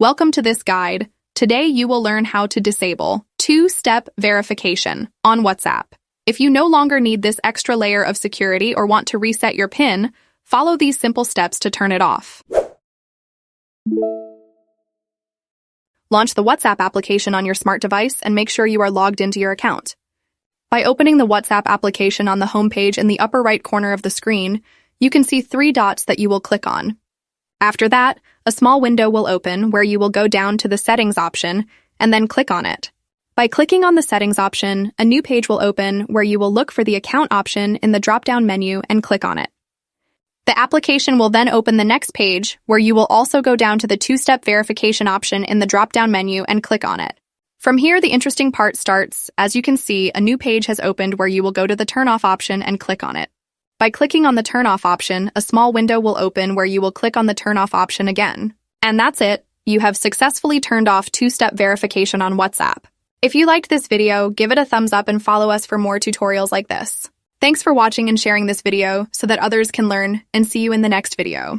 Welcome to this guide. Today you will learn how to disable two-step verification on WhatsApp. If you no longer need this extra layer of security or want to reset your PIN, follow these simple steps to turn it off. Launch the WhatsApp application on your smart device and make sure you are logged into your account. By opening the WhatsApp application on the home page in the upper right corner of the screen, you can see 3 dots that you will click on. After that, a small window will open where you will go down to the Settings option and then click on it. By clicking on the Settings option, a new page will open where you will look for the Account option in the drop-down menu and click on it. The application will then open the next page where you will also go down to the two-step verification option in the drop-down menu and click on it. From here, the interesting part starts. As you can see, a new page has opened where you will go to the Turn Off option and click on it. By clicking on the Turn Off option, a small window will open where you will click on the Turn Off option again. And that's it. You have successfully turned off two-step verification on WhatsApp. If you liked this video, give it a thumbs up and follow us for more tutorials like this. Thanks for watching and sharing this video so that others can learn, and see you in the next video.